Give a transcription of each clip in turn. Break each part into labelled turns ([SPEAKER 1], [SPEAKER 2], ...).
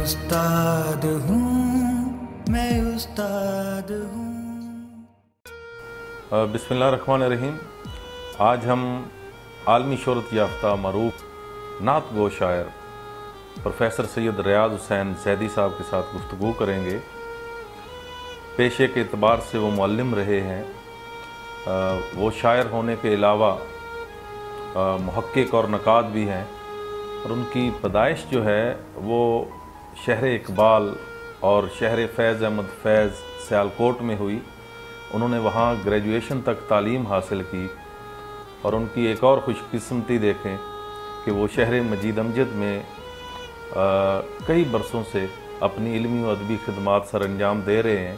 [SPEAKER 1] उस्ताद हूँ, मैं उस्ताद हूँ।
[SPEAKER 2] बिस्मिल्लाहिर्रहमानिर्रहीम। आज हम आलमी शोहरत याफ्ता मरूफ नात गो शायर प्रोफेसर सैयद रियाज हुसैन ज़ैदी साहब के साथ गुफ्तगू करेंगे। पेशे के एतबार से वो मुअल्लिम रहे हैं। वो शायर होने के अलावा मुहक्किक और नकाद भी हैं, और उनकी पैदाइश जो है वो शहर इकबाल और शहर फैज़ अहमद फैज़ सियालकोट में हुई। उन्होंने वहाँ ग्रेजुएशन तक तालीम हासिल की, और उनकी एक और खुशकिस्मती देखें कि वो शहर मजीद अमजद में कई बरसों से अपनी इल्मी व अदबी खिदमात सर अंजाम दे रहे हैं।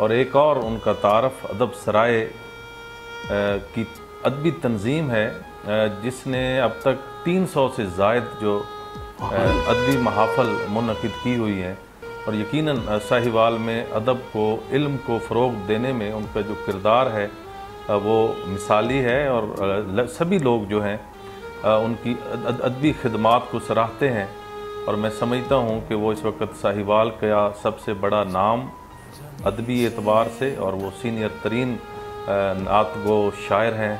[SPEAKER 2] और एक और उनका तारफ़ अदब सराय की अदबी तंजीम है, जिसने अब तक 300 से ज़ायद जो अदबी महाफ़ल मुनक़िद की हुई हैं। और यकीनन साहिवाल में अदब को, इल्म को फ़रोग़ देने में उनका जो किरदार है वो मिसाली है, और सभी लोग जो हैं उनकी अदबी खिदमात को सराहते हैं। और मैं समझता हूँ कि वो इस वक्त साहिवाल का सबसे बड़ा नाम अदबी एतबार से, और वो सीनियर तरीन नात गो शायर हैं।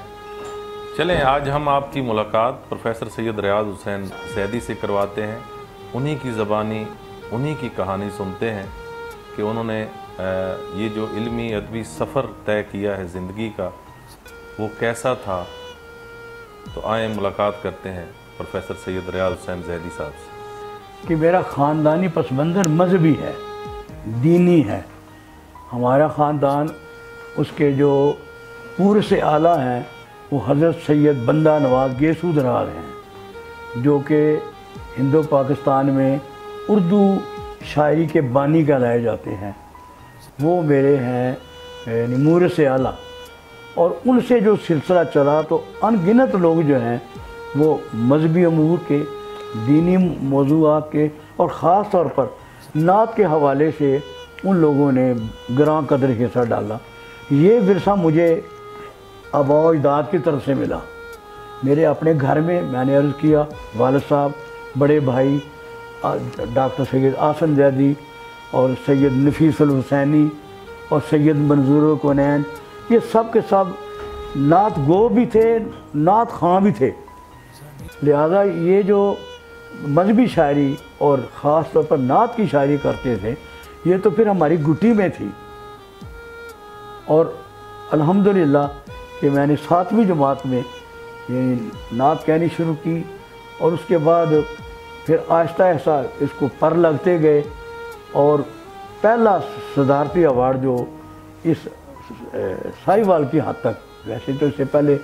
[SPEAKER 2] चलें, आज हम आपकी मुलाकात प्रोफेसर सैयद रियाज हुसैन ज़ैदी से करवाते हैं। उन्हीं की ज़बानी, उन्हीं की कहानी सुनते हैं कि उन्होंने ये जो इल्मी अदबी सफ़र तय किया है ज़िंदगी का, वो कैसा था। तो आए मुलाकात करते हैं प्रोफेसर सैयद रियाज हुसैन ज़ैदी साहब से।
[SPEAKER 3] कि मेरा ख़ानदानी पस मंज़र मजहबी है, दीनी है। हमारा ख़ानदान, उसके जो पूरे से आला हैं वो हज़रत सैयद बंदा नवाज़ गेसू दरार हैं, जो कि हिंदो पाकिस्तान में उर्दू शायरी के बानी कहलाए जाते हैं। वो मेरे हैं नमूर से आला, और उनसे जो सिलसिला चला तो अनगिनत लोग जो हैं वो मजहबी अमूर के, दीनी मौज़ूआत के, और ख़ास तौर पर नात के हवाले से उन लोगों ने ग्रां कदर हिस्सा डाला। ये विरसा मुझे आबा व अजदाद की तरफ से मिला। मेरे अपने घर में मैंने अर्ज़ किया, वालिद साहब, बड़े भाई डॉक्टर सैयद आसन ज़ैदी और सैयद नफीसुल हुसैनी और सैयद मंजूर कोनैन, ये सब के सब नात गो भी थे, नात खां भी थे। लिहाजा ये जो मजहबी शायरी और ख़ास तौर पर नात की शायरी करते थे, ये तो फिर हमारी गुटी में थी। और अल्हम्दुलिल्लाह कि मैंने 7वीं जमात में ये नात कहनी शुरू की, और उसके बाद फिर आहिस्ता आहिस्ता इसको पर लगते गए। और पहला सदारती अवार्ड जो इस साहिवाल की हद तक, वैसे तो इससे पहले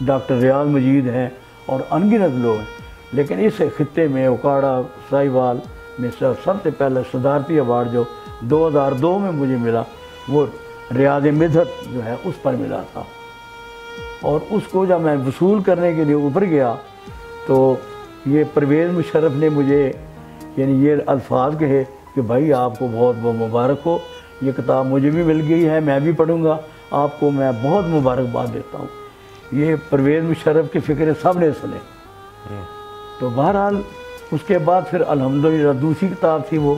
[SPEAKER 3] डॉक्टर रियाज मजीद हैं और अनगिनत लोग हैं, लेकिन इस खित्ते में उकाड़ा साहिवाल में सबसे पहले सदारती अवार्ड जो 2002 में मुझे मिला, वो रियाज मिदहत जो है उस पर मिला था। और उसको जब मैं वसूल करने के लिए ऊपर गया तो ये परवेज़ मुशर्रफ ने मुझे यानी ये अल्फाज कहे कि भाई आपको बहुत बहुत मुबारक हो, ये किताब मुझे भी मिल गई है, मैं भी पढ़ूँगा, आपको मैं बहुत मुबारकबाद देता हूँ। ये परवेज़ मुशर्रफ की फ़िक्र सब ने सुने। तो बहरहाल उसके बाद फिर अल्हम्दुलिल्लाह दूसरी किताब थी वो,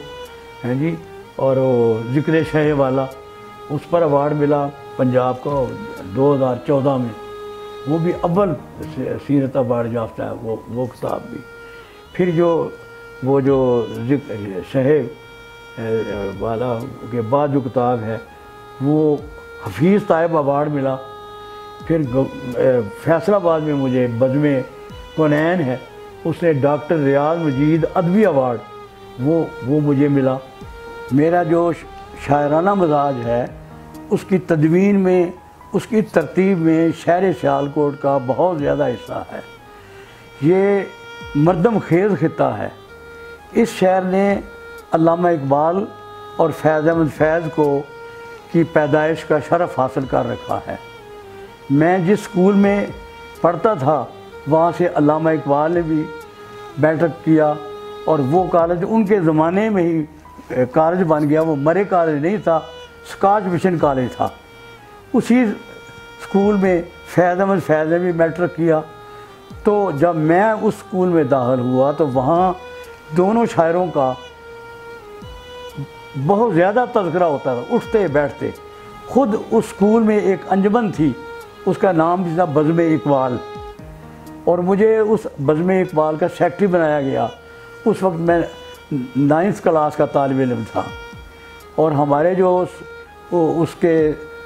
[SPEAKER 3] हैं जी, और वो ज़िक्र शह वाला, उस पर अवार्ड मिला पंजाब का 2014 में। वो भी अव्वल सीरत अवार्ड याफ्ता है वो किताब भी। फिर वो जो शह वाला के बाद जो किताब है वो हफीज़ तायब अवार्ड मिला। फिर फैसलाबाद में मुझे बज़्म कोनैन है, उसने डॉक्टर रियाज मजीद अदबी अवार्ड वो मुझे मिला। मेरा जो शायराना मिजाज है उसकी तदवीन में, उसकी तरतीब में शहर सियालकोट का बहुत ज़्यादा हिस्सा है। ये मरदम खेज़ खित्ता है। इस शहर ने अल्लामा इकबाल और फैज़ अहमद फैज़ को की पैदाइश का शरफ़ हासिल कर रखा है। मैं जिस स्कूल में पढ़ता था वहाँ से अल्लामा इकबाल ने भी बैठक किया, और वो कॉलेज उनके ज़माने में ही कॉलेज बन गया। वो मरे कॉलेज नहीं था, स्कॉच मिशन कॉलेज था। उसी स्कूल में फैज़ अहमद फैज़ ने भी मैट्रिक किया। तो जब मैं उस स्कूल में दाखिल हुआ तो वहाँ दोनों शायरों का बहुत ज़्यादा तज़किरा होता था, उठते बैठते। ख़ुद उस स्कूल में एक अंजमन थी, उसका नाम भी था बज़्म इकबाल, और मुझे उस बज़्म इकबाल का सेक्रेटरी बनाया गया। उस वक्त मैं 9th क्लास का तालिब इल्म था, और हमारे जो उसके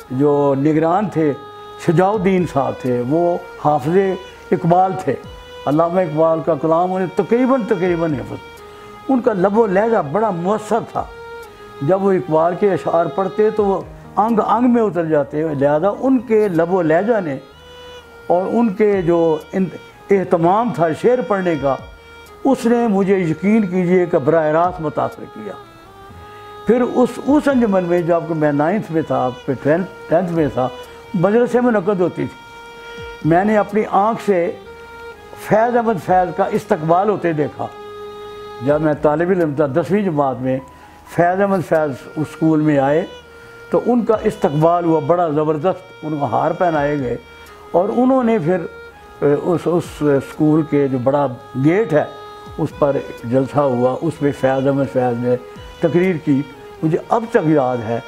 [SPEAKER 3] जो निगरान थे शुजाउद्दीन साहब थे, वो हाफ़िज़ इकबाल थे, अल्लामा इकबाल का कलाम उन्हें तकरीबन हिफ़्ज़। उनका लबो लहजा बड़ा मुअस्सर था। जब वो इकबाल के अशार पढ़ते तो वो अंग अंग में उतर जाते, लिहाजा उनके लबो लहजा ने और उनके जो एहतमाम था शेर पढ़ने का, उसने मुझे यकीन कीजिए कि बराह रास्त मुतासर किया। फिर उस अंजमन में जब मैं 9th में था, फिर 10th में था, मजलिसें मुनक़्क़द होती थी। मैंने अपनी आँख से फैज़ अहमद फैज़ का इस्तकबाल होते देखा। जब मैं तालिब इल्म था 10वीं जमात में, फैज़ अहमद फैज़ उस स्कूल में आए तो उनका इस्तकबाल हुआ बड़ा ज़बरदस्त। उनको हार पहनाए गए और उन्होंने फिर उस स्कूल के जो बड़ा गेट है उस पर जलसा हुआ, उसमें फैज़ अहमद फैज़ ने तकरीर की, मुझे अब तक याद है।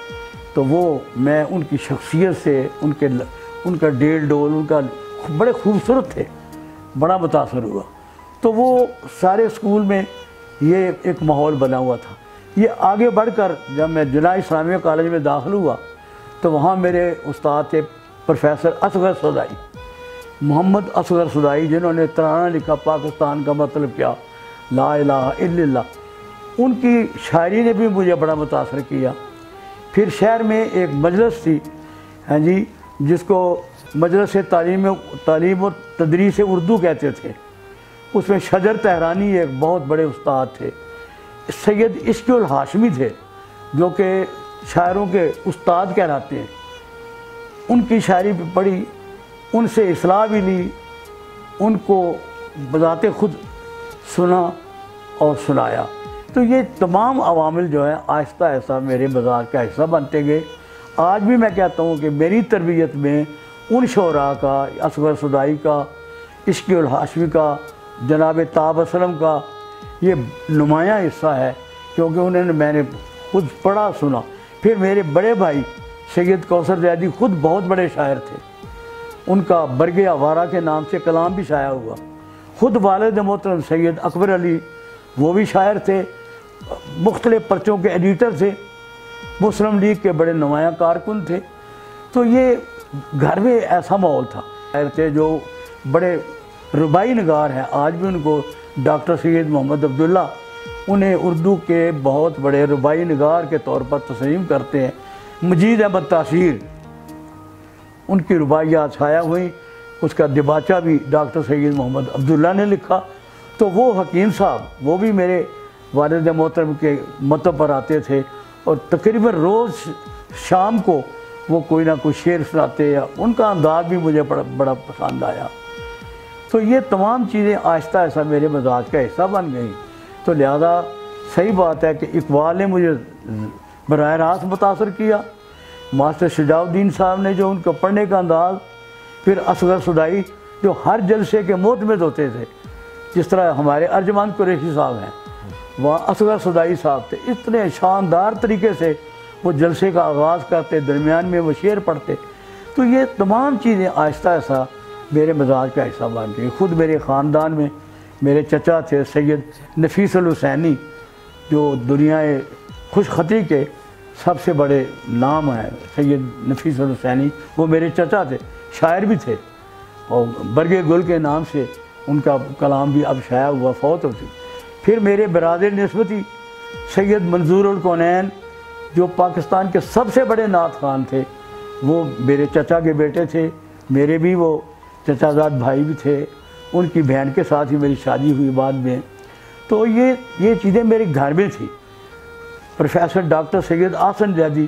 [SPEAKER 3] तो वो मैं उनकी शख्सियत से, उनका डेल डोल उनका बड़े खूबसूरत थे, बड़ा मुतासर हुआ। तो वो सारे स्कूल में ये एक माहौल बना हुआ था। ये आगे बढ़कर जब मैं जिला इस्लामिया कॉलेज में दाखिल हुआ तो वहाँ मेरे उस्ताद थे प्रोफेसर असगर सदाई, मोहम्मद असगर सदाई, जिन्होंने तराना लिखा पाकिस्तान का मतलब क्या, ला इलाहा इल्लल्लाह। उनकी शायरी ने भी मुझे बड़ा मुतासर किया। फिर शहर में एक मजलिस थी, हाँ जी, जिसको मजलिस तालीम और तदरीस उर्दू कहते थे। उसमें शजर तहरानी एक बहुत बड़े उस्ताद थे, सैयद इश्क़ुल हाशमी थे, जो कि शायरों के उस्ताद कहलाते हैं। उनकी शायरी भी पढ़ी, उनसे इस्लाह भी ली, उनको बजाते खुद सुना और सुनाया। तो ये तमाम अवामिल जो है आहिस्ता आहिस्ता मेरे मज़ाज का हिस्सा बनते गए। आज भी मैं कहता हूँ कि मेरी तरबियत में उन शोरा का, असगर सदाई का, इश्क़ुल हाशमी का, जनाब ताब असलम का ये नुमायाँ हिस्सा है, क्योंकि उन्होंने मैंने खुद पढ़ा सुना। फिर मेरे बड़े भाई सैयद कौसर ज़ैदी खुद बहुत बड़े शायर थे, उनका बरगे आवारा के नाम से कलाम भी शाया हुआ। खुद वालिद मोहतरम सैयद अकबर अली वो भी शायर थे, मुख्तलिफ पर्चों के एडिटर थे, मुस्लिम लीग के बड़े नुमायाँ कारकुन थे। तो ये घर में ऐसा माहौल था। शायर थे जो बड़े रुबाई नगार हैं, आज भी उनको डॉक्टर सैयद मोहम्मद अब्दुल्ला उन्हें उर्दू के बहुत बड़े रुबाई नगार के तौर पर तस्लीम करते हैं। मजीद अहमद तासीर, उनकी रुबाइयात छाया हुई, उसका दिबाचा भी डॉक्टर सैयद मोहम्मद अब्दुल्ला ने लिखा। तो वो हकीम साहब, वो भी मेरे वालिद मोहतरम के मतब पर आते थे और तकरीबन रोज़ शाम को वो कोई ना कोई शेर सुनाते, या उनका अंदाज़ भी मुझे बड़ा पसंद आया। तो ये तमाम चीज़ें आहिस्ता आहिस्ता मेरे मजाज का हिस्सा बन गई। तो लिहाजा सही बात है कि इकबाल ने मुझे बराह रास्त मुतासर किया, मास्टर शुजाउद्दीन साहब ने जो उनका पढ़ने का अंदाज़, फिर असगर सदाई जो हर जलसे के मोतमिद होते थे, जिस तरह हमारे अर्जमान कुरैशी साहब हैं, वहाँ असगर सदाई साहब थे, इतने शानदार तरीके से वो जलसे का आगाज़ करते, दरमियान में वो शेर पढ़ते। तो ये तमाम चीज़ें आहिस्ता आहिस्ता मेरे मजाज का हिस्सा बन गई। ख़ुद मेरे ख़ानदान में मेरे चचा थे सैयद नफीसुल हुसैनी, जो दुनिया खुशखती के सबसे बड़े नाम हैं, सैयद नफीसुल हुसैनी, वो मेरे चचा थे, शायर भी थे, और बरगे गुल के नाम से उनका कलाम भी अब शाया हुआ, फौत होती। फिर मेरे बरादर निस्बती सैयद मंजूरुल कौनैन, जो पाकिस्तान के सबसे बड़े नात खान थे, वो मेरे चचा के बेटे थे। मेरे भी वो चचाजाद भाई भी थे, उनकी बहन के साथ ही मेरी शादी हुई बाद में। तो ये चीज़ें मेरे घर में थी। प्रोफेसर डॉक्टर सैयद आसन ज़ैदी,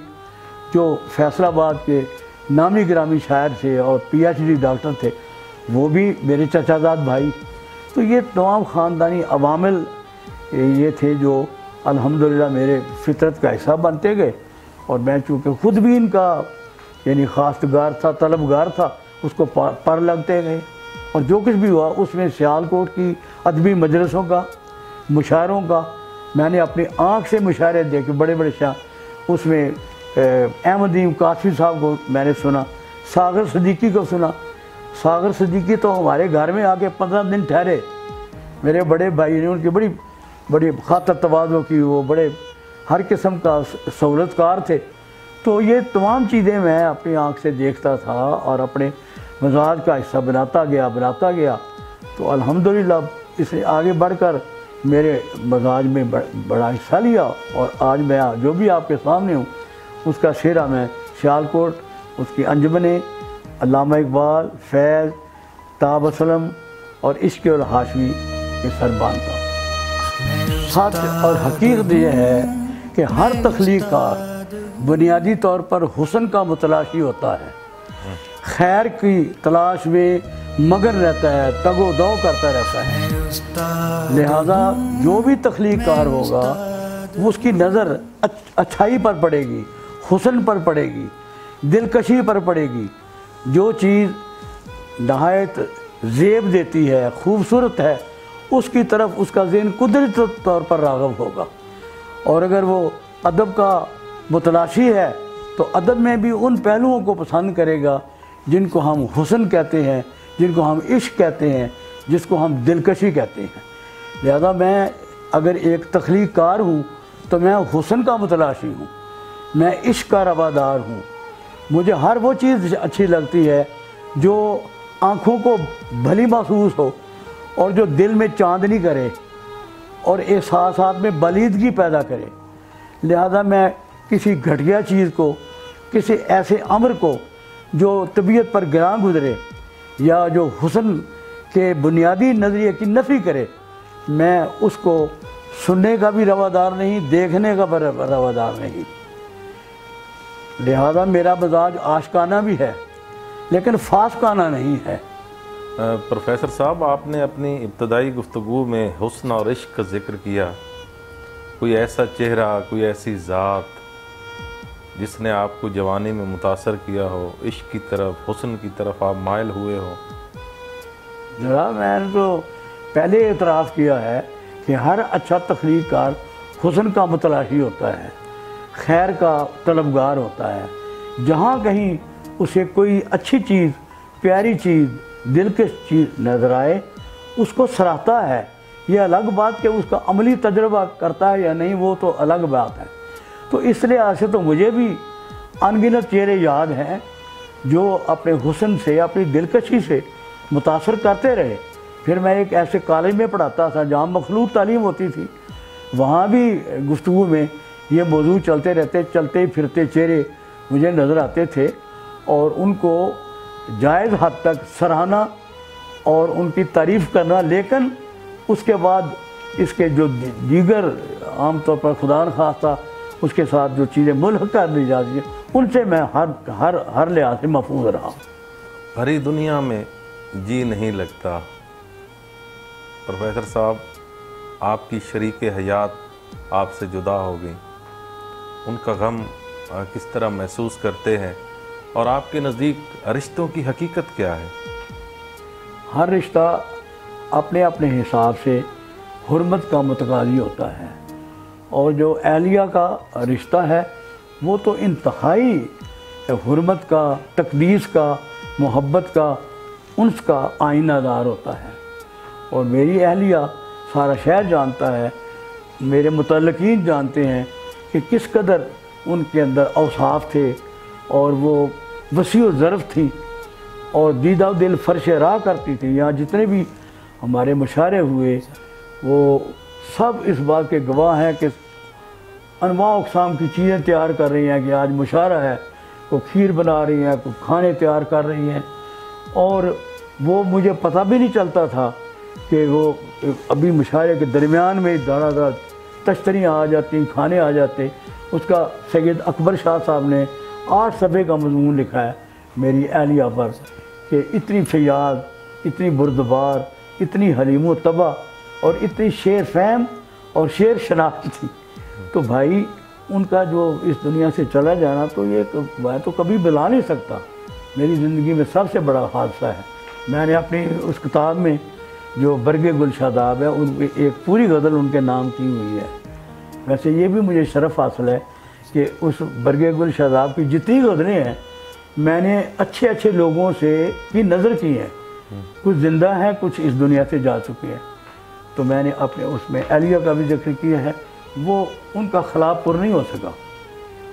[SPEAKER 3] जो फैसलाबाद के नामी गिरामी शायर थे और PhD डॉक्टर थे, वो भी मेरे चचाजाद भाई। तो ये तमाम ख़ानदानी अवामिल ये थे जो अल्हम्दुलिल्लाह मेरे फितरत का हिस्सा बनते गए। और मैं चूँकि ख़ुद भी इनका यानी ख़ास्तगार था, तलबगार था, उसको पर लगते गए। और जो कुछ भी हुआ उसमें सियालकोट की अदबी मजलिसों का, मुशायरों का मैंने अपनी आँख से मुशायरे देखे, बड़े बड़े शाह। उसमें अहमदीन कासमी साहब को मैंने सुना, सागर सदीकी को सुना। सागर सदीकी तो हमारे घर में आके 15 दिन ठहरे। मेरे बड़े भाई ने उनकी बड़ी बड़ी खातर तवाज़ो की, वो बड़े हर किस्म का सहूलतकार थे। तो ये तमाम चीज़ें मैं अपनी आँख से देखता था और अपने मजाज का हिस्सा बनाता गया। तो अल्हम्दुलिल्लाह इसने आगे बढ़कर मेरे मजाज में बड़ा हिस्सा लिया, और आज मैं जो भी आपके सामने हूँ उसका सेहरा मैं सियालकोट, उसकी अंजुमने, अल्लामा इकबाल, फैज़, ताब असलम और इश्क़ और हाशमी के सर बांधता हूँ। सच और हकीकत यह है कि हर तख्लीक का बुनियादी तौर पर हुस्न का मुतलाशी होता है, खैर की तलाश में मगन रहता है, तगो दो करता रहता है। लिहाजा जो भी तख्लीककार होगा वो उसकी नज़र अच्छाई पर पड़ेगी, हुस्न पर पड़ेगी, दिलकशी पर पड़ेगी। जो चीज़ नहायत ज़ेब देती है, खूबसूरत है, उसकी तरफ उसका ज़हन कुदरती तौर पर राग़िब होगा। और अगर वो अदब का मुतलाशी है तो अदब में भी उन पहलुओं को पसंद करेगा जिनको हम हुस्न कहते हैं, जिनको हम इश्क कहते हैं, जिसको हम दिलकशी कहते हैं। लिहाजा मैं अगर एक तख्लीककार हूँ तो मैं हुस्न का मुतलाशी हूँ, मैं इश्क का रवादार हूँ। मुझे हर वो चीज़ अच्छी लगती है जो आँखों को भली महसूस हो और जो दिल में चांदनी करे और एहसास में बलीदगी पैदा करे। लिहाजा मैं किसी घटिया चीज़ को, किसी ऐसे अमर को जो तबीयत पर गिरां गुजरे या जो हुस्न के बुनियादी नज़रिए की नफ़ी करे, मैं उसको सुनने का भी रवादार नहीं, देखने का भी रवादार नहीं। लिहाजा मेरा मजाज आशिकाना भी है लेकिन फासकाना नहीं है।
[SPEAKER 2] प्रोफेसर साहब, आपने अपनी इब्तदाई गुफ्तगू में हुस्न और इश्क का जिक्र किया। कोई ऐसा चेहरा, कोई ऐसी ज़ात जिसने आपको जवानी में मुतासर किया हो, इश्क की तरफ, हुस्न की तरफ आप मायल हुए हो?
[SPEAKER 3] जनाब, मैंने तो पहले एतराफ़ किया है कि हर अच्छा तख्लीककार हुस्न का मुतलाशी होता है, खैर का तलबगार होता है। जहाँ कहीं उसे कोई अच्छी चीज़, प्यारी चीज़, दिलकश चीज़ नज़र आए उसको सराहता है। ये अलग बात कि उसका अमली तजर्बा करता है या नहीं, वो तो अलग बात है। तो इस लिहाज से तो मुझे भी अनगिनत चेहरे याद हैं जो अपने हुस्न से, अपनी दिलकशी से मुतासर करते रहे। फिर मैं एक ऐसे कॉलेज में पढ़ाता था जहाँ मखलूत तालीम होती थी, वहाँ भी गुफ्तगू में ये मौजू चलते रहते, चलते फिरते चेहरे मुझे नज़र आते थे और उनको जायज़ हद तक सराहना और उनकी तारीफ़ करना। लेकिन उसके बाद इसके जो दीगर आम तौर पर खुदा न खास्ता उसके साथ जो चीज़ें मुल्हक कर दी जाती हैं, उनसे मैं हर लिहाज से महफूज रहा।
[SPEAKER 2] भरी दुनिया में जी नहीं लगता। प्रोफेसर साहब, आपकी शरीक हयात आपसे जुदा हो गई, उनका गम किस तरह महसूस करते हैं और आपके नज़दीक रिश्तों की हकीकत क्या है?
[SPEAKER 3] हर रिश्ता अपने अपने हिसाब से हुर्मत का मुतकादी होता है, और जो अहलिया का रिश्ता है वो तो इंतहाई हुर्मत का, तकदीस का, मोहब्बत का, उन्स का आईनादार होता है। और मेरी अहलिया सारा शहर जानता है, मेरे मुतल्लिकीन जानते हैं कि किस कदर उनके अंदर औसाफ थे और वो वसी ज़र्फ़ थी और दीदा दिल फर्श राह करती थी। यहाँ जितने भी हमारे मुशारे हुए वो सब इस बात के गवाह हैं कि अनवा अक़साम की चीज़ें तैयार कर रही हैं कि आज मुशारा है, कोई खीर बना रही हैं, कोई खाने तैयार कर रही हैं। और वो मुझे पता भी नहीं चलता था कि वो अभी मुशारे के दरमियान में दाना तश्तरियाँ आ जाती, खाने आ जाते। उसका सैयद अकबर शाह साहब ने 8 सफ़े का मज़मून लिखा है मेरी अहलिया पर कि इतनी फ़याद, इतनी बुर्दबार, इतनी हलीम तबा और इतनी शेर फ़हम और शेर शनाख्त थी। तो भाई उनका जो इस दुनिया से चला जाना तो ये मैं तो कभी भुला नहीं सकता। मेरी ज़िंदगी में सबसे बड़ा हादसा है। मैंने अपनी उस किताब में जो बरगे गुलशादाब है उन एक पूरी गज़ल उनके नाम की हुई है। वैसे ये भी मुझे शरफ हासिल है कि उस बरगे गुल शादाब की जितनी गज़लें हैं मैंने अच्छे अच्छे लोगों से की नज़र की हैं, कुछ ज़िंदा हैं, कुछ इस दुनिया से जा चुके हैं। तो मैंने अपने उसमें अलिया का भी जिक्र किया है, वो उनका ख़िलाफ़ पुर नहीं हो सका।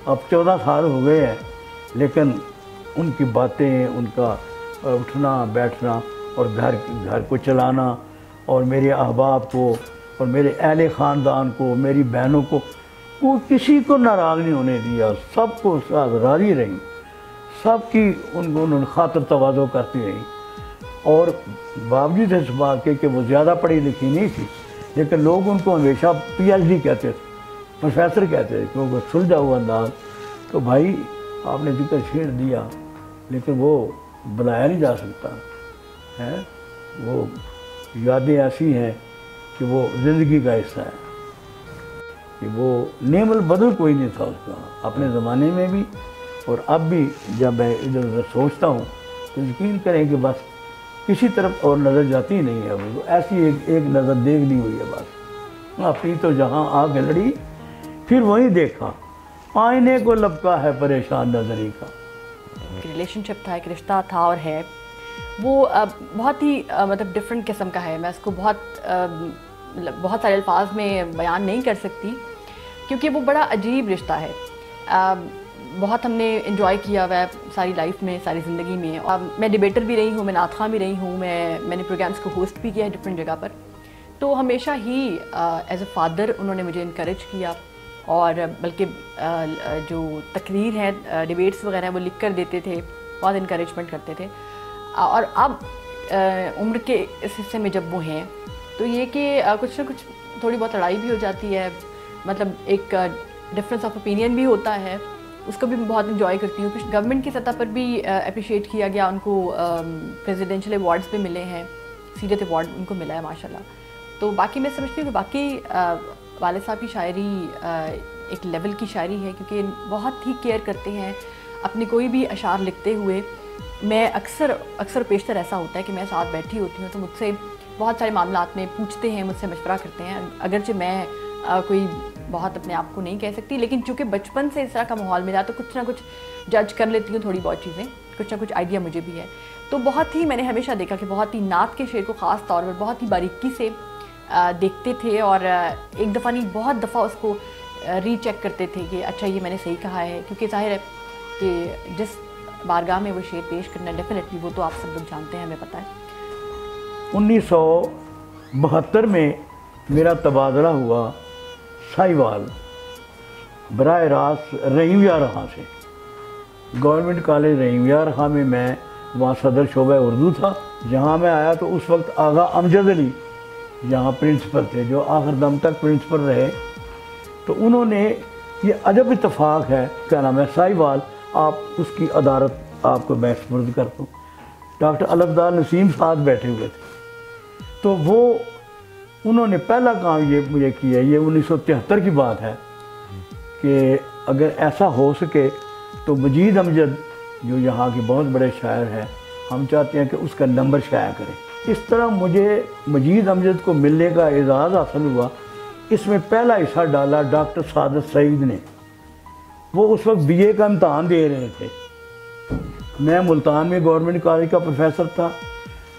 [SPEAKER 3] अब 14 साल हो गए हैं, लेकिन उनकी बातें, उनका उठना बैठना और घर को चलाना और मेरे अहबाब को और मेरे अहले ख़ानदान को, मेरी बहनों को, वो किसी को नाराज़ नहीं होने दिया, सबको साथ राज़ी रही, सबकी उनको उन्होंने खातिर तवाज़ो करती रही। और बावजूद इस बात के कि वो ज़्यादा पढ़ी लिखी नहीं थी, लेकिन लोग उनको हमेशा PhD कहते थे, प्रोफेसर कहते थे, क्योंकि सुलझा हुआ अंदाज। तो भाई आपने जिक्र छेड़ दिया, लेकिन वो बनाया नहीं जा सकता है। वो यादें ऐसी हैं कि वो ज़िंदगी का हिस्सा है, कि वो नेमल बदल कोई नहीं था उसका अपने ज़माने में भी, और अब भी जब मैं इधर उधर सोचता हूँ तो यकीन करें कि बस किसी तरफ और नज़र जाती नहीं है। वो ऐसी एक नज़र देखनी हुई है बस, अपनी तो जहाँ आग लड़ी फिर वहीं देखा, आईने को लपका है परेशान नजरी का।
[SPEAKER 4] रिलेशनशिप था, एक रिश्ता था और है, वो बहुत ही मतलब डिफरेंट किस्म का है। मैं इसको बहुत सारे अल्फाज में बयान नहीं कर सकती, क्योंकि वो बड़ा अजीब रिश्ता है। बहुत हमने इन्जॉय किया हुआ है सारी लाइफ में, सारी ज़िंदगी में। मैं डिबेटर भी रही हूँ, मैं नात ख़्वां भी रही हूँ, मैंने प्रोग्राम्स को होस्ट भी किया है डिफरेंट जगह पर। तो हमेशा ही एज अ फादर उन्होंने मुझे इनकरेज किया, और बल्कि जो तकरीर है, डिबेट्स वगैरह वो लिख कर देते थे, बहुत इनकरेजमेंट करते थे। और अब उम्र के इस हिस्से में जब वो हैं, तो ये कि कुछ ना कुछ थोड़ी बहुत लड़ाई भी हो जाती है, मतलब एक डिफरेंस ऑफ ओपिनियन भी होता है, उसको भी मैं बहुत इंजॉय करती हूँ। कुछ गवर्नमेंट की सतह पर भी अप्रिशिएट किया गया, उनको प्रेसिडेंशियल अवार्ड्स भी मिले हैं, सीरत अवार्ड उनको मिला है माशाल्लाह। तो बाकी मैं समझती हूँ कि बाकी वालिद साहब की शायरी एक लेवल की शायरी है, क्योंकि बहुत ही केयर करते हैं अपने कोई भी अशार लिखते हुए। मैं अक्सर पेशतर ऐसा होता है कि मैं साथ बैठी होती हूँ तो मुझसे बहुत सारे मामलात में पूछते हैं, मुझसे मशवरा करते हैं, अगरचे मैं कोई बहुत अपने आप को नहीं कह सकती, लेकिन चूँकि बचपन से इस तरह का माहौल मिला तो कुछ ना कुछ जज कर लेती हूँ, थोड़ी बहुत चीज़ें, कुछ ना कुछ आइडिया मुझे भी है। तो बहुत ही मैंने हमेशा देखा कि बहुत ही नात के शेर को ख़ास तौर पर बहुत ही बारीकी से देखते थे, और एक दफ़ा नहीं बहुत दफ़ा उसको रीचेक करते थे कि अच्छा ये मैंने सही कहा है, क्योंकि ज़ाहिर है कि जिस बारगाह में वो शेर पेश करना डेफिनेटली वो तो आप सब लोग जानते हैं, हमें पता है।
[SPEAKER 3] 1972 में मेरा तबादला हुआ साहिवाल बराह रास्त रहीम-यार खां से। गवर्नमेंट कॉलेज रहीम-यार खां में मैं वहाँ सदर शोबा उर्दू था। जहाँ मैं आया तो उस वक्त आगा अमजद अली यहाँ प्रिंसिपल थे, जो आखिर दम तक प्रिंसिपल रहे। तो उन्होंने ये अजब इत्तफाक है, क्या नाम है, साहिवाल, आप उसकी अदालत आपको मैं सुपुर्द कर दूँ। डॉक्टर अलफदार नसीम साहब बैठे हुए थे, तो वो उन्होंने पहला काम ये मुझे किया, ये 1973 की बात है, कि अगर ऐसा हो सके तो मजीद अमजद जो यहाँ के बहुत बड़े शायर हैं, हम चाहते हैं कि उसका नंबर शाया करें। इस तरह मुझे मजीद अमजद को मिलने का एजाज़ हासिल हुआ। इसमें पहला हिस्सा डाला डॉक्टर सादत सईद ने। वो उस वक्त BA का इम्तहान दे रहे थे। मैं मुल्तान में गवर्नमेंट कॉलेज का प्रोफेसर था,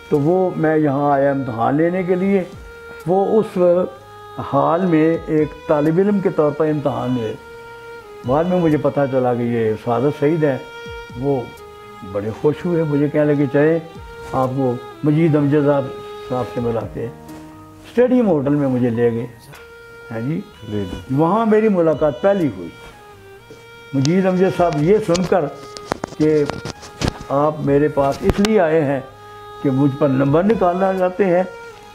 [SPEAKER 3] तो वो मैं यहाँ आया इम्तहान लेने के लिए। वो उस हाल में एक तालिब इल्म के तौर पर इम्तहान ले। बाद में मुझे पता चला कि ये सादत सईद है। वो बड़े खुश हुए, मुझे कहने लगे चाहे आपको मजीद अमजद साहब से मिलाते हैं। स्टेडियम होटल में मुझे ले गए हैं जी, वहाँ मेरी मुलाकात पहली हुई। मजीद अमजद साहब ये सुनकर कि आप मेरे पास इसलिए आए हैं कि मुझ पर नंबर निकालना चाहते हैं,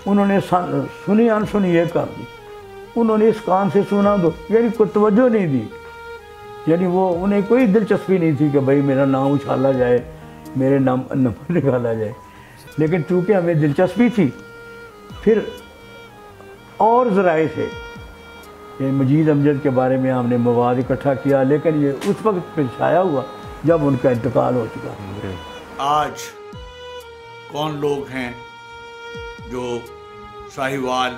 [SPEAKER 3] उन्होंने सुनी अनसुनी ये कर दी। उन्होंने इस कान से सुना दो, यानी कोई तवज्जो नहीं दी, यानी वो उन्हें कोई दिलचस्पी नहीं थी कि भाई मेरा नाम उछाला जाए, मेरे नाम नंबर निकाला जाए। लेकिन चूँकि हमें दिलचस्पी थी, फिर और ज़राए से ये मजीद अमजद के बारे में हमने मवाद इकट्ठा किया, लेकिन ये उस वक्त फिर छाया हुआ जब उनका इंतकाल हो चुका।
[SPEAKER 5] आज कौन लोग हैं जो साहिवाल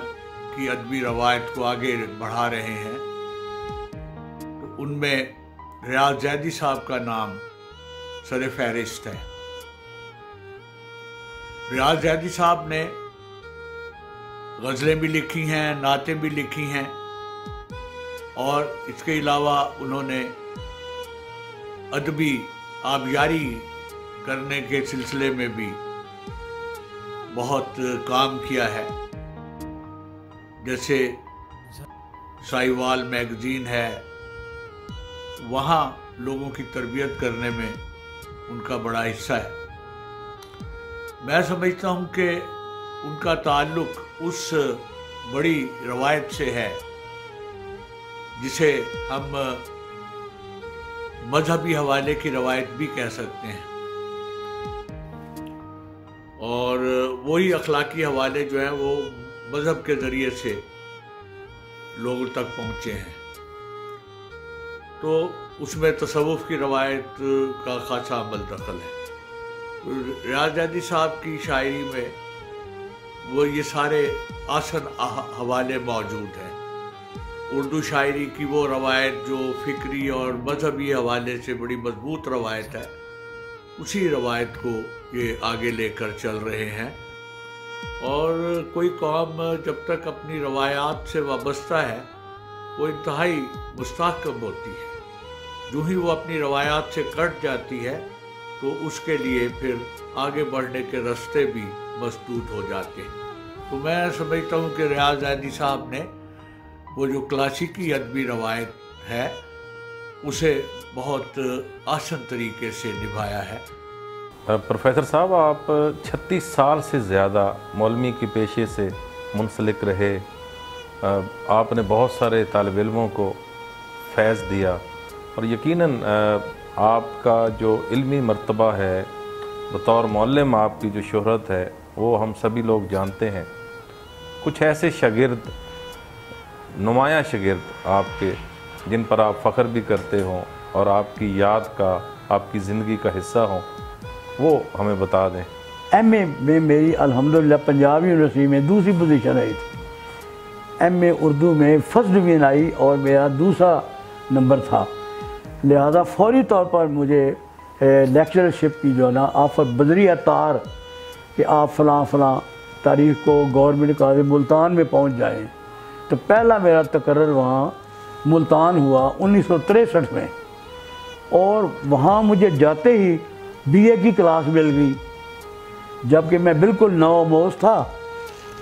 [SPEAKER 5] की अदबी रवायत को आगे बढ़ा रहे हैं? उनमें रियाज जैदी साहब का नाम सर फहरिस्त है। रियाज जैदी साहब ने गज़लें भी लिखी हैं, नातें भी लिखी हैं, और इसके अलावा उन्होंने अदबी आबियारी करने के सिलसिले में भी बहुत काम किया है। जैसे साहिवाल मैगज़ीन है, वहाँ लोगों की तरबियत करने में उनका बड़ा हिस्सा है। मैं समझता हूँ कि उनका ताल्लुक़ उस बड़ी रवायत से है जिसे हम मजहबी हवाले की रवायत भी कह सकते हैं, और वही अखलाकी हवाले जो हैं वो मजहब के ज़रिए से लोगों तक पहुँचे हैं। तो उसमें तसव्वुफ़ की रवायत का ख़ासा अमल दखल है। तो रियाज जैदी साहब की शायरी में वो ये सारे आसन हवाले मौजूद हैं। उर्दू शायरी की वो रवायत जो फ़िक्री और मजहबी हवाले से बड़ी मजबूत रवायत है, उसी रवायत को ये आगे लेकर चल रहे हैं। और कोई कौम जब तक अपनी रवायात से वाबस्ता है वो इंतहाई मुस्तहकम होती है। जो ही वो अपनी रवायात से कट जाती है तो उसके लिए फिर आगे बढ़ने के रास्ते भी मसदूद हो जाते हैं। तो मैं समझता हूँ कि रियाज जैदी साहब ने वो जो क्लासिकी अदबी रवायत है उसे बहुत आसान तरीके से निभाया है।
[SPEAKER 2] प्रोफेसर साहब, आप 36 साल से ज़्यादा मौलवी के पेशे से मुंसलिक रहे। आपने बहुत सारे तालिब इल्मों को फैज़ दिया, और यकीनन आपका जो इल्मी मर्तबा है, बतौर मौल्लिम आपकी जो शोहरत है वो हम सभी लोग जानते हैं। कुछ ऐसे शागिर्द, नुमाया शागिर्द आपके, जिन पर आप फ़ख्र भी करते हों और आपकी याद का, आपकी ज़िंदगी का हिस्सा हों, वो हमें बता दें।
[SPEAKER 3] एमए में मेरी अल्हम्दुलिल्लाह पंजाब यूनिवर्सिटी में दूसरी पोजीशन आई थी। एमए उर्दू में फर्स्ट डिवीज़न आई और मेरा दूसरा नंबर था। लिहाजा फौरी तौर पर मुझे लेक्चरशिप की जो ना ऑफ़र बदरी तार कि आप फ़लाँ फ़लाँ तारीख़ को गवर्नमेंट कॉलेज मुल्तान में पहुंच जाएं। तो पहला मेरा तकर्रर वहाँ मुल्तान हुआ 1963 में, और वहाँ मुझे जाते ही बीए की क्लास मिल गई, जबकि मैं बिल्कुल नौमोज था।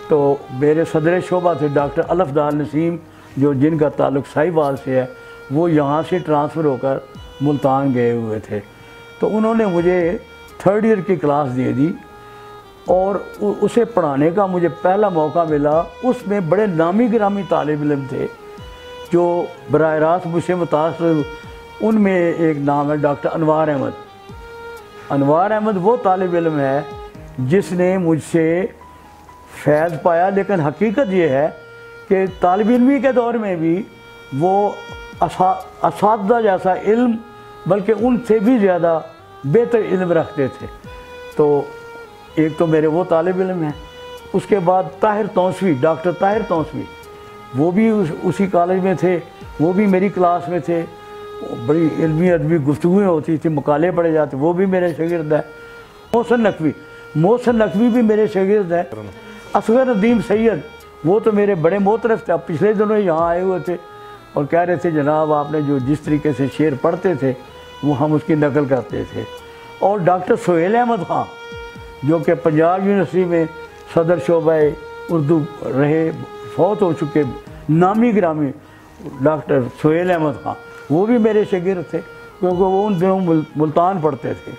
[SPEAKER 3] तो मेरे सदर शोबा थे डॉक्टर अलफदार नसीम, जो जिनका ताल्लुक़ साहिवाल से है, वो यहाँ से ट्रांसफ़र होकर मुल्तान गए हुए थे। तो उन्होंने मुझे 3rd ईयर की क्लास दे दी और उसे पढ़ाने का मुझे पहला मौका मिला। उसमें बड़े नामी गिरामी तालिब इल्म थे जो बराह रास्त मुझसे मुतासिर। उनमें एक नाम है डॉक्टर अनवार अहमद। अनवार अहमद वो तालिब इल्म है जिसने मुझसे फैज़ पाया, लेकिन हकीकत ये है कि तालिब इल्मी के दौर में भी वो असातिज़ा जैसा इल्म, बल्कि उनसे भी ज़्यादा बेहतर इल्म रखते थे। तो एक तो मेरे वो तालिब इल्म हैं। उसके बाद ताहिर तौसवी, डॉक्टर ताहिर तौसवी, वो भी उसी कॉलेज में थे, वो भी मेरी क्लास में थे। बड़ी इल्मी अदबी गुफ्तगुएँ होती थी, मकाले पढ़े जाते, वो भी मेरे शागिर्द हैं। मोहसिन नकवी भी मेरे शागिर्द हैं। असगर नदीम सैयद, वो तो मेरे बड़े मोतरफ थे। अब पिछले दिनों यहाँ आए हुए थे और कह रहे थे जनाब आपने जो जिस तरीके से शेर पढ़ते थे वो हम उसकी नकल करते थे। और डॉक्टर सोहेल अहमद खां, जो कि पंजाब यूनिवर्सिटी में सदर शोबा उर्दू रहे, फौत हो चुके नामी गिरामी डॉक्टर सोहेल अहमद खां, वो भी मेरे शागिर्द थे, क्योंकि वो उन दिनों मुल्तान पढ़ते थे।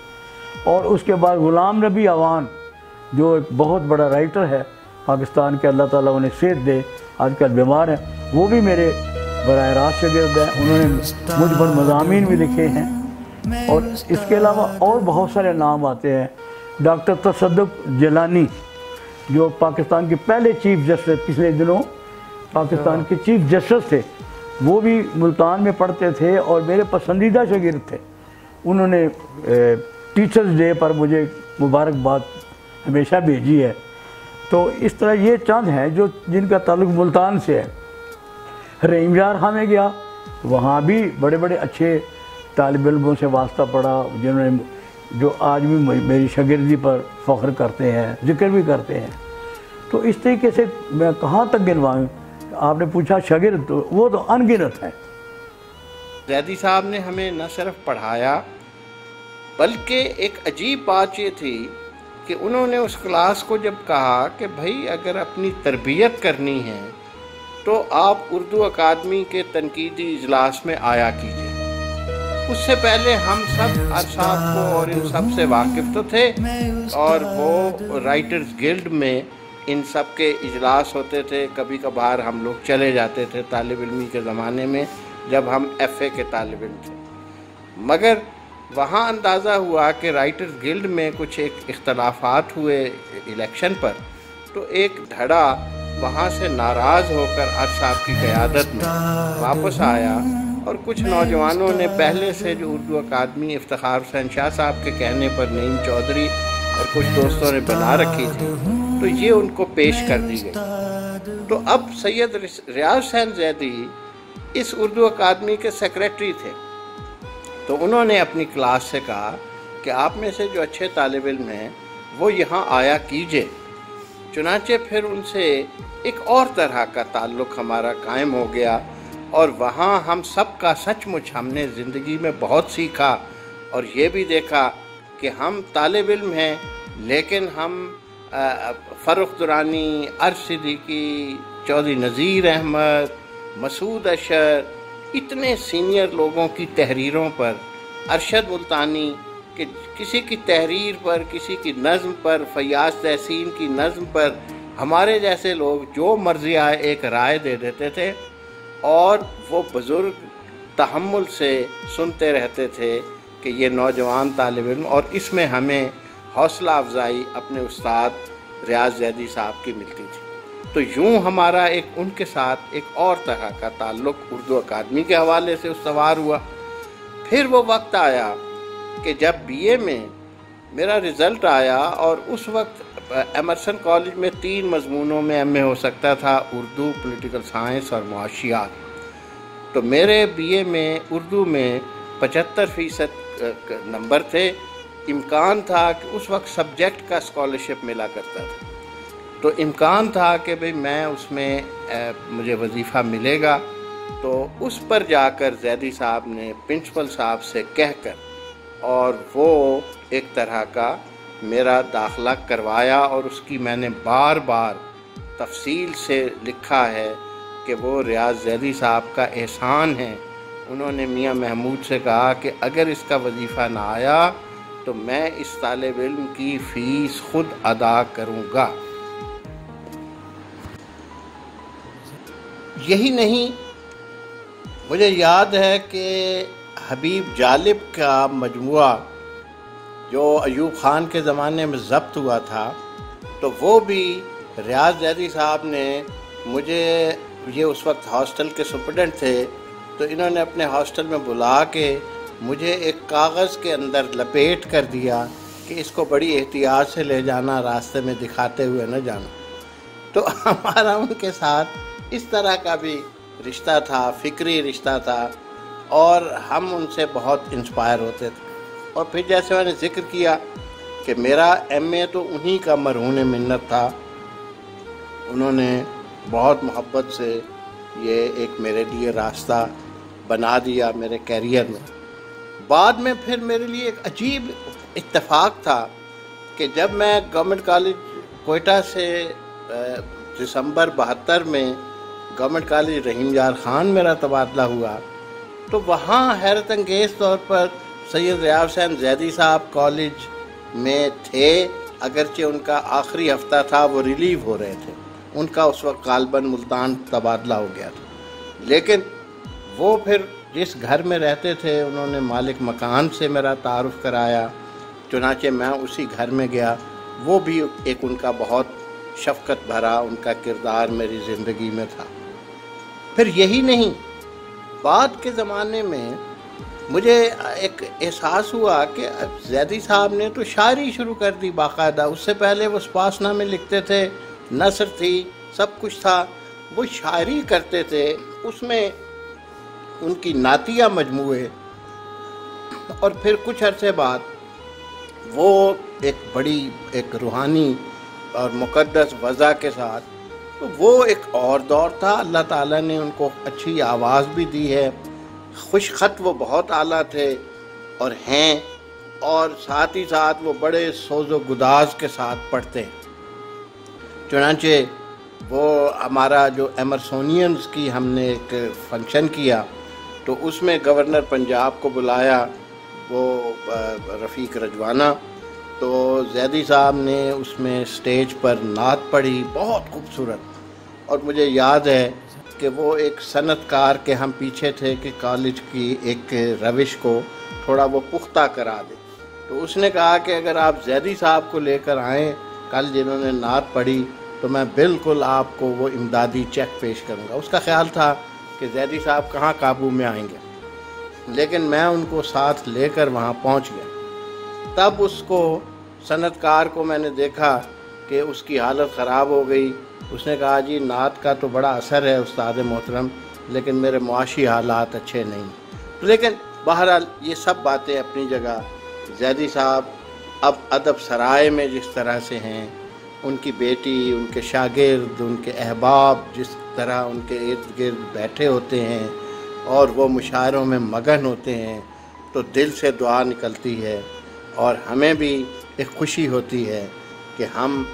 [SPEAKER 3] और उसके बाद गुलाम नबी अवान, जो एक बहुत बड़ा राइटर है पाकिस्तान के, अल्लाह ताला उन्हें सेहत दे, आजकल बीमार हैं, वो भी मेरे बराह रास्त शागिर्द हैं। उन्होंने मुझ पर मज़ामीन भी लिखे हैं। और इसके अलावा और बहुत सारे नाम आते हैं। डॉक्टर तसद्दुक जिलानी, जो पाकिस्तान के पहले चीफ जस्टिस, पिछले दिनों पाकिस्तान के चीफ जस्टिस थे, वो भी मुल्तान में पढ़ते थे और मेरे पसंदीदा शागिर्द थे। उन्होंने टीचर्स डे पर मुझे मुबारकबाद हमेशा भेजी है। तो इस तरह ये चंद हैं जो जिनका ताल्लुक़ मुल्तान से है। रहीम यार खां में गया तो वहाँ भी बड़े बड़े अच्छे तालिब इल्मों से वास्ता पड़ा, जिन्होंने जो आज भी मेरी शागिर्दी पर फ़ख्र करते हैं, जिक्र भी करते हैं। तो इस तरीके से मैं कहाँ तक गिनवाऊँ? आपने पूछा शागिर्द, तो वो तो अनगिनत है।
[SPEAKER 6] ज़ैदी साहब ने हमें न सिर्फ पढ़ाया, बल्कि एक अजीब बात ये थी कि उन्होंने उस क्लास को जब कहा कि भाई अगर अपनी तरबियत करनी है तो आप उर्दू अकादमी के तनकीदी इजलास में आया कीजिए। उससे पहले हम सब अरसाद को और इन सब से वाकिफ़ तो थे, और वो राइटर्स गिल्ड में इन सब के इजलास होते थे। कभी कभार हम लोग चले जाते थे तालिब इल्मी के ज़माने में, जब हम FA के तालिब इल्म थे। मगर वहाँ अंदाज़ा हुआ कि राइटर्स गिल्ड में कुछ एक इख्तलाफात हुए इलेक्शन पर, तो एक धड़ा वहाँ से नाराज़ होकर अरसाद की क़यादत में वापस आया, और कुछ नौजवानों ने पहले से जो उर्दू अकादमी इफ्तिखार हुसैन शाह साहब के कहने पर नईम चौधरी और कुछ दोस्तों ने बना रखी थी, तो ये उनको पेश कर दी गई। तो अब सैयद रियाज हुसैन ज़ैदी इस उर्दू अकादमी के सेक्रेटरी थे। तो उन्होंने अपनी क्लास से कहा कि आप में से जो अच्छे तालिब इल्म हैं वो यहाँ आया कीजिए। चुनांचे फिर उनसे एक और तरह का ताल्लुक़ हमारा कायम हो गया, और वहाँ हम सब का सचमुच हमने ज़िंदगी में बहुत सीखा, और ये भी देखा कि हम तालिब इल्म हैं, लेकिन हम फ़र्रुख दुरानी, अर्श सिद्दीकी, चौधरी नज़ीर अहमद, मसूद अशर, इतने सीनियर लोगों की तहरीरों पर, अरशद मुल्तानी कि किसी की तहरीर पर, किसी की नज़्म पर, फयाज़ तहसीन की नज़्म पर हमारे जैसे लोग जो मर्ज़ी आए एक राय दे देते थे, और वो बुज़ुर्ग तहम्मुल से सुनते रहते थे कि ये नौजवान तालिब इल्म, और इसमें हमें हौसला अफजाई अपने उस्ताद रियाज ज़ैदी साहब की मिलती थी। तो यूँ हमारा एक उनके साथ एक और तरह का ताल्लुक़ उर्दू अकादमी के हवाले से उस्तवार हुआ। फिर वो वक्त आया कि जब BA में मेरा रिज़ल्ट आया, और उस वक्त एमरसन कॉलेज में 3 मज़मूनों में MA हो सकता था, उर्दू, पॉलिटिकल साइंस और मुआशियात। तो मेरे BA में उर्दू में 75% नंबर थे। इम्कान था कि उस वक्त सब्जेक्ट का स्कॉलरशिप मिला करता था, तो इम्कान था कि भाई मैं उसमें मुझे वजीफ़ा मिलेगा। तो उस पर जाकर ज़ैदी साहब ने प्रिंसिपल साहब से कहकर, और वो एक तरह का मेरा दाखिला करवाया, और उसकी मैंने बार बार तफसील से लिखा है कि वो रियाज ज़ैदी साहब का एहसान है। उन्होंने मियाँ महमूद से कहा कि अगर इसका वजीफ़ा ना आया तो मैं इस तालिब इल्म की फ़ीस खुद अदा करूँगा। यही नहीं, मुझे याद है कि हबीब जालिब का मजमुआ जो अयूब ख़ान के ज़माने में ज़ब्त हुआ था, तो वो भी रियाज ज़ैदी साहब ने मुझे, ये उस वक्त हॉस्टल के सुपरडेंट थे, तो इन्होंने अपने हॉस्टल में बुला के मुझे एक कागज़ के अंदर लपेट कर दिया कि इसको बड़ी एहतियात से ले जाना, रास्ते में दिखाते हुए न जाना। तो हमारा उनके साथ इस तरह का भी रिश्ता था, फ़िक्री रिश्ता था, और हम उनसे बहुत इंस्पायर होते थे। और फिर जैसे मैंने ज़िक्र किया कि मेरा MA तो उन्हीं का मरहून मिन्नत था। उन्होंने बहुत मोहब्बत से ये एक मेरे लिए रास्ता बना दिया मेरे कैरियर में। बाद में फिर मेरे लिए एक अजीब इत्तेफाक था कि जब मैं गवर्नमेंट कॉलेज कोयटा से दिसंबर 72 में गवर्नमेंट कॉलेज रहीम यार ख़ान मेरा तबादला हुआ, तो वहाँ हैरत अंगेज़ तौर पर सैयद रियाज हुसैन ज़ैदी साहब कॉलेज में थे, अगरचे उनका आखिरी हफ्ता था, वो रिलीव हो रहे थे। उनका उस वक्त गालबन मुल्तान तबादला हो गया था, लेकिन वो फिर जिस घर में रहते थे उन्होंने मालिक मकान से मेरा तारुफ़ कराया, चुनाचे मैं उसी घर में गया। वो भी एक उनका बहुत शफ़क़त भरा उनका किरदार मेरी ज़िंदगी में था। फिर यही नहीं, बाद के ज़माने में मुझे एक एहसास हुआ कि ज़ैदी साहब ने तो शायरी शुरू कर दी बाकायदा। उससे पहले वो स्पासना में लिखते थे, नसर थी, सब कुछ था, वो शायरी करते थे। उसमें उनकी नातिया मजमूए, और फिर कुछ अरसे बाद वो एक रूहानी और मुक़द्दस वज़ा के साथ, तो वो एक और दौर था। अल्लाह ताला ने उनको अच्छी आवाज़ भी दी है, खुश ख़त वो बहुत आला थे और हैं, और साथ ही साथ वो बड़े सोज़ो गुदाज के साथ पढ़ते हैं। चुनांचे वो हमारा जो एमरसोनियंस की हमने एक फंक्शन किया, तो उसमें गवर्नर पंजाब को बुलाया, वो रफ़ीक रजवाना, तो ज़ैदी साहब ने उसमें स्टेज पर नात पढ़ी, बहुत खूबसूरत। और मुझे याद है कि वो एक सनतकार के हम पीछे थे कि कॉलेज की एक रविश को थोड़ा वो पुख्ता करा दे, तो उसने कहा कि अगर आप ज़ैदी साहब को लेकर आएँ कल जिन्होंने नात पढ़ी, तो मैं बिल्कुल आपको वो इमदादी चेक पेश करूँगा। उसका ख्याल था कि ज़ैदी साहब कहाँ काबू में आएंगे, लेकिन मैं उनको साथ लेकर वहाँ पहुँच गया। तब उसको सनतकार को मैंने देखा कि उसकी हालत ख़राब हो गई। उसने कहा जी नात का तो बड़ा असर है उस्ताद मोहतरम, लेकिन मेरे मुआशी हालात अच्छे नहीं। लेकिन बहरहाल ये सब बातें अपनी जगह। ज़ैदी साहब अब अदब सराय में जिस तरह से हैं, उनकी बेटी, उनके शागिर्द, उनके अहबाब जिस तरह उनके इर्द गिर्द बैठे होते हैं और वो मुशायरों में मगन होते हैं, तो दिल से दुआ निकलती है और हमें भी एक खुशी होती है कि हम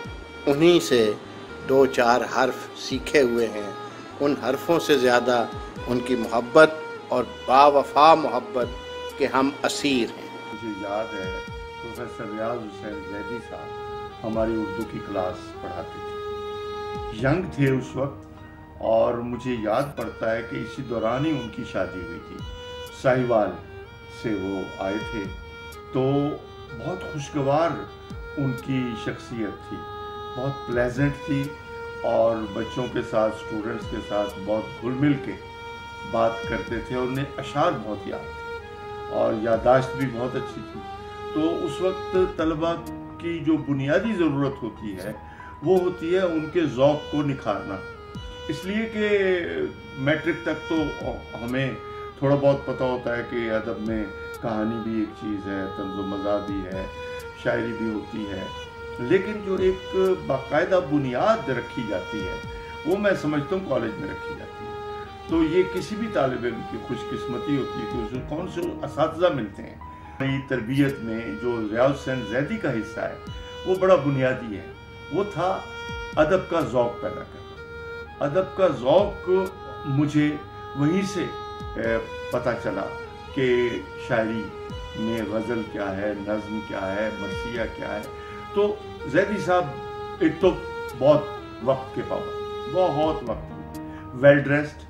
[SPEAKER 6] उन्हीं से 2-4 हर्फ सीखे हुए हैं। उन हर्फों से ज़्यादा उनकी मोहब्बत और बावफा मोहब्बत के हम असीर हैं।
[SPEAKER 3] मुझे याद है प्रोफेसर रियाज हुसैन ज़ैदी साहब हमारी उर्दू की क्लास पढ़ाते थे। यंग थे उस वक्त, और मुझे याद पड़ता है कि इसी दौरान ही उनकी शादी हुई थी। साहिवाल से वो आए थे, तो बहुत खुशगवार उनकी शख्सियत थी, बहुत प्लेजेंट थी, और बच्चों के साथ, स्टूडेंट्स के साथ बहुत घुल मिल के बात करते थे, और उन्हें अशार बहुत याद थे और याददाश्त भी बहुत अच्छी थी। तो उस वक्त तलबा की जो बुनियादी ज़रूरत होती है वो होती है उनके ज़ौक़ को निखारना, इसलिए कि मैट्रिक तक तो हमें थोड़ा बहुत पता होता है कि अदब में कहानी भी एक चीज़ है, तंज़ो मज़ा भी है, शायरी भी होती है, लेकिन जो एक बाकायदा बुनियाद रखी जाती है वो मैं समझता हूँ कॉलेज में रखी जाती है। तो ये किसी भी तालिब इल्म की खुशकिस्मती होती है कि उसे कौन से असातिज़ा मिलते हैं। नई तरबियत में जो रियाज हुसैन ज़ैदी का हिस्सा है वो बड़ा बुनियादी है। वो था अदब का ज़ौक़ पैदा करना। अदब का ज़ौक़ मुझे वहीं से पता चला कि शायरी में गज़ल क्या है, नज़्म क्या है, मरसिया क्या है। तो ज़ैदी साहब एक तो बहुत वक्त के पाबंद, बहुत वक्त, वेल ड्रेस्ड,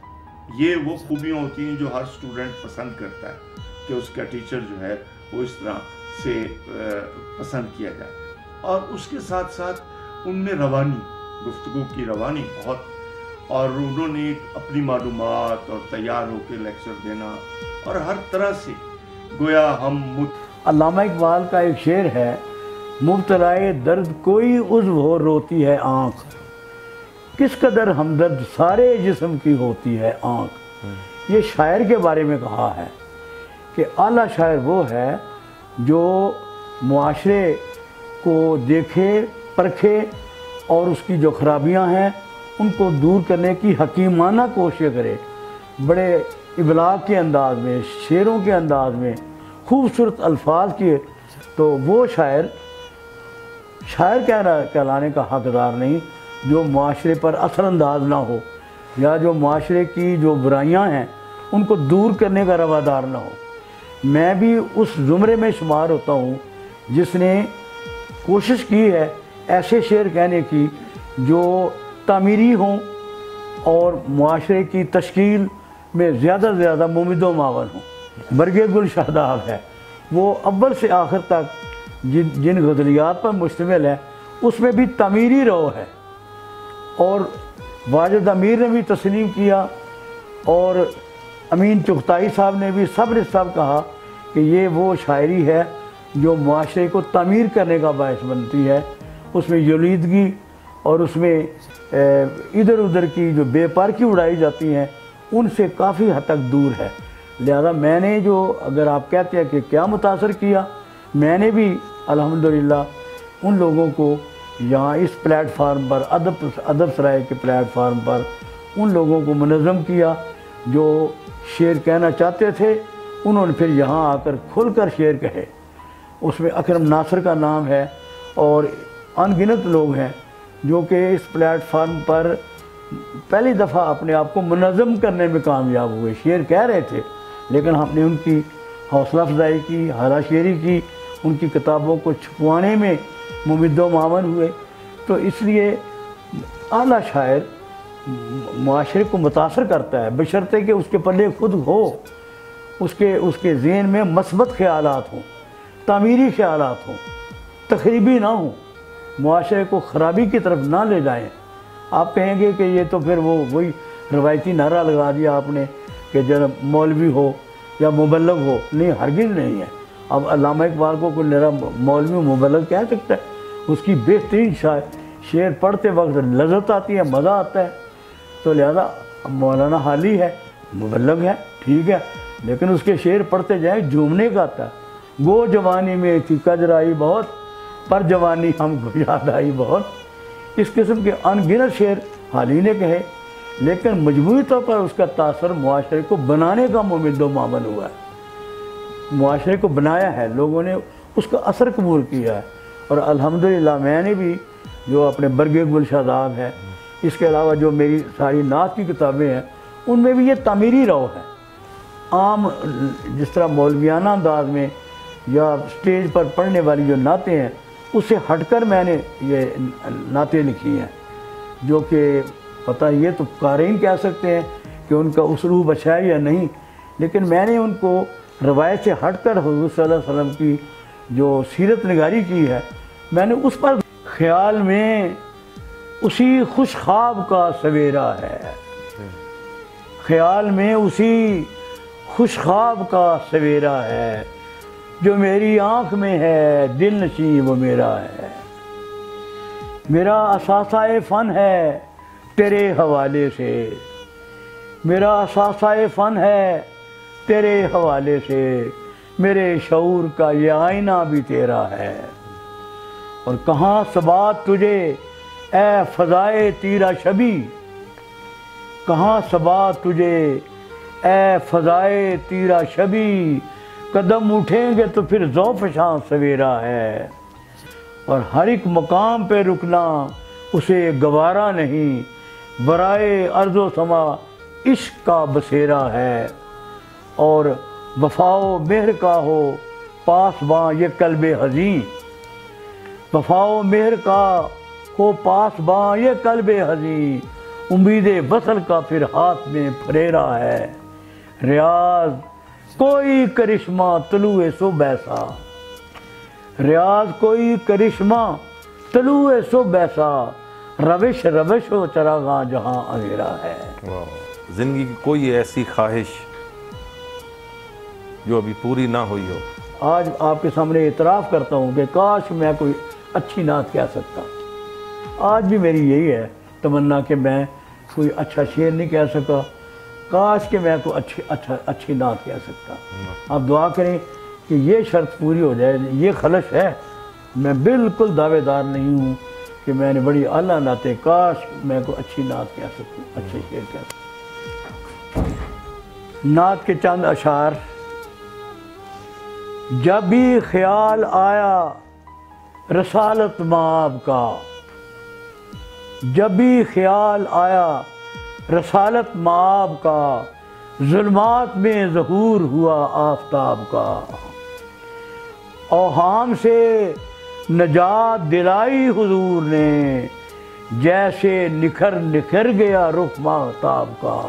[SPEAKER 3] ये वो खूबियाँ होती हैं जो हर स्टूडेंट पसंद करता है कि उसका टीचर जो है वो इस तरह से पसंद किया जाए। और उसके साथ साथ उनमें रवानी, गुफ्तगू की रवानी बहुत, और उन्होंने अपनी मालूमात और तैयार होकर लेक्चर देना, और हर तरह से गोया हम
[SPEAKER 7] अल्लामा इकबाल का एक शेर है, मुब्तलाए दर्द कोई उज़्व हो रोती है आँख, किस कदर हमदर्द सारे जिस्म की होती है आँख। ये शायर के बारे में कहा है कि आला शायर वो है जो मुआशरे को देखे, परखे, और उसकी जो खराबियां हैं उनको दूर करने की हकीमाना कोशिश करे, बड़े इबलाग के अंदाज में, शेरों के अंदाज में, खूबसूरत अल्फाज किए। तो वो शायर कहलाने का हकदार नहीं जो मुआशरे पर असरअंदाज ना हो, या जो मुआशरे की जो बुराइयां हैं उनको दूर करने का रवादार ना हो। मैं भी उस ज़ुमरे में शुमार होता हूँ जिसने कोशिश की है ऐसे शेर कहने की जो तामीरी हों और मुआशरे की तश्कील में ज़्यादा से ज़्यादा मुमिद व मावन हों। बरगे गुल शादाब है, वो अव्वल से आखिर तक जिन गज़लियात पर मुश्तमिल है उसमें भी तामीरी रो है, और वाजिद अमीर ने भी तस्लीम किया, और अमीन चुगताई साहब ने भी, सब ने सब कहा कि ये वो शायरी है जो मुआशरे को तामीर करने का बायस बनती है। उसमें यलीदगी और उसमें इधर उधर की जो बेपारकी उड़ाई जाती हैं उनसे काफ़ी हद तक दूर है।
[SPEAKER 3] लिहाजा मैंने जो, अगर आप कहते हैं कि क्या मुतासर किया, मैंने भी अल्हम्दुलिल्लाह उन लोगों को यहाँ इस प्लेटफार्म पर, अदब सराय के प्लेटफार्म पर उन लोगों को मुनज़्ज़म किया जो शेर कहना चाहते थे। उन्होंने फिर यहाँ आकर खुलकर शेर कहे। उसमें अकरम नासिर का नाम है और अनगिनत लोग हैं जो कि इस प्लेटफार्म पर पहली दफ़ा अपने आप को मुनज़्ज़म करने में कामयाब हुए। शेर कह रहे थे लेकिन हमने उनकी हौसला अफजाई की, हाला शेरी की, उनकी किताबों को छुपवाने में मुमिद्दो मावन हुए। तो इसलिए आला शायर मुआशरे को मुतासर करता है, बशर्ते कि उसके पल्ले खुद हो, उसके ज़हन में मस्बत ख़यालात हों, तामीरी ख़यालात हों, तखरीबी ना हो, मुआशरे को ख़राबी की तरफ ना ले जाएं। आप कहेंगे कि ये तो फिर वही रवायती नारा लगा दिया आपने कि जब मौलवी हो या मुबल्लग हो। नहीं, हरगिज़ नहीं है। अब अल्लामा इकबाल को कोई मेरा मौलवी मुबल्लग कह सकता है? उसकी बेहतरीन शेर पढ़ते वक्त लज़्ज़त आती है, मज़ा आता है। तो लिहाजा मौलाना हाली है, मुबल्लग है, ठीक है, लेकिन उसके शेर पढ़ते जाए झूमने का आता है। गो जवानी में थी कजराई बहुत, पर जवानी हमको याद आई बहुत। इस किस्म के अनगिनत शेर हाली ने कहे, लेकिन मजमूई तौर पर उसका तासर मुआशरे को बनाने का मुमिद्दो मामन हुआ है। मुआशरे को बनाया है, लोगों ने उसका असर कबूल किया है। और अल्हम्दुलिल्लाह मैंने भी जो अपने बरगे गुलशादाब है, इसके अलावा जो मेरी सारी नात की किताबें हैं, उनमें भी ये तामीरी रौ है। आम जिस तरह मौलवियाना अंदाज में या स्टेज पर पढ़ने वाली जो नातें हैं, उससे हटकर मैंने ये नातें लिखी हैं, जो कि पता ये तो कारीन कह सकते हैं कि उनका उसलूब अच्छा है या नहीं, लेकिन मैंने उनको रवायत से हटकर हुज़ूर सल्लल्लाहु अलैहि वसल्लम की जो सीरत निगारी की है, मैंने उस पर ख्याल में उसी खुश ख्वाब का सवेरा है, ख्याल में उसी खुश ख्वाब का सवेरा है, जो मेरी आँख में है दिल नशीं वो मेरा है। मेरा असासाए फ़न है तेरे हवाले से, मेरा असासाए फ़न है तेरे हवाले से, मेरे शऊर का ये आईना भी तेरा है। और कहाँ सबात तुझे ए फ़ज़ाए तीरा शबी, कहाँ सबात तुझे ए फ़ज़ाए तीरा शबी, कदम उठेंगे तो फिर ज़ौफ़शां सवेरा है। और हर एक मकाम पे रुकना उसे गवारा नहीं, बराए अर्ज़ो समा इश्क का बसेरा है। और वफ़ाओ मेहर का हो पासबां ये कल्बे हज़ीं, वफ़ाओ मेहर का हो पासबां ये कल्बे हज़ीं, उम्मीदे वसल का फिर हाथ में फरेरा है। रियाज कोई करिश्मा तलुए सुबह सा, रियाज कोई करिश्मा तलुए सुबह सा, रविश रविश हो चरागां जहां अंधेरा है।
[SPEAKER 2] ज़िंदगी की कोई ऐसी ख्वाहिश जो अभी पूरी ना हुई हो?
[SPEAKER 3] आज आपके सामने इतराफ़ करता हूँ कि काश मैं कोई अच्छी नात कह सकता। आज भी मेरी यही है तमन्ना कि मैं कोई अच्छा शेर नहीं कह सका, काश कि मैं कोई अच्छी नात कह सकता। आप दुआ करें कि ये शर्त पूरी हो जाए। ये खलश है, मैं बिल्कुल दावेदार नहीं हूँ कि मैंने बड़ी आला नाते, काश मैं कोई अच्छी नात कह सकूँ, अच्छे शेर कह सकूँ। नात के चंद अशार। जब भी ख्याल आया रसालत माब का, जब भी ख्याल आया रसालत माब का, जुल्मात में ज़हूर हुआ आफताब का। औहाम से नजात दिलाई हुजूर ने, जैसे निखर निखर गया रुख महताब का।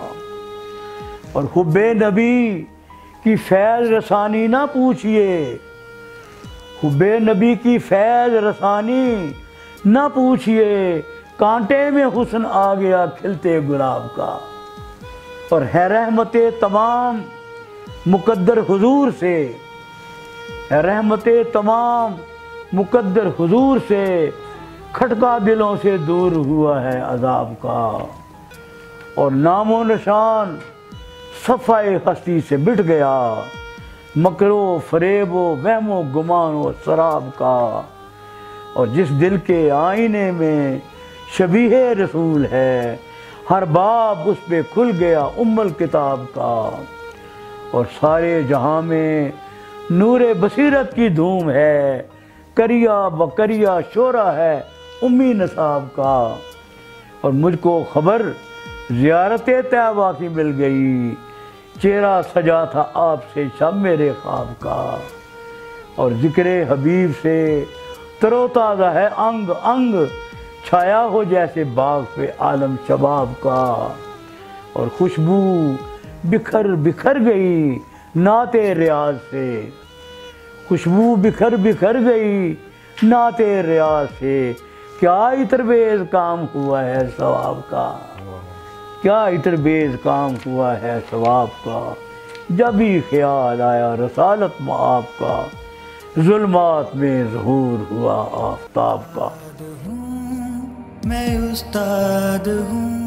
[SPEAKER 3] और हुब्बे नबी की फैज़ रसानी ना पूछिए, हुब्बे नबी की फैज़ रसानी ना पूछिए, कांटे में हुस्न आ गया खिलते गुलाब का। और है रहमते तमाम मुकद्दर हुजूर से, है रहमते तमाम मुकद्दर हुजूर से, खटका दिलों से दूर हुआ है अजाब का। और नामो निशान सफ़ाए हस्ती से मिट गया, मकरो फरेबो वहमो गुमानो शराब का। और जिस दिल के आईने में शबीह रसूल है, हर बाब उस पे खुल गया उम्मुल किताब का। और सारे जहां में नूरे बसीरत की धूम है, करिया बकरिया शोरा है उम्मी नसाब का। और मुझको खबर ज़ियारत तैयबा की मिल गई, चेहरा सजा था आपसे शब मेरे ख्वाब का। और ज़िक्र हबीब से तरोताज़ा है अंग अंग, छाया हो जैसे बाग पे आलम शबाब का। और खुशबू बिखर बिखर गई नाते रियाज से, खुशबू बिखर बिखर गई नाते रियाज से। क्या इतरबेज काम हुआ है सवाब का, क्या इतरबेज काम हुआ है सवाब का। जब ही ख्याल आया रसालत में आपका, जुल्मात में ज़हूर हुआ आफताब का।
[SPEAKER 1] मैं उस्ताद हूँ।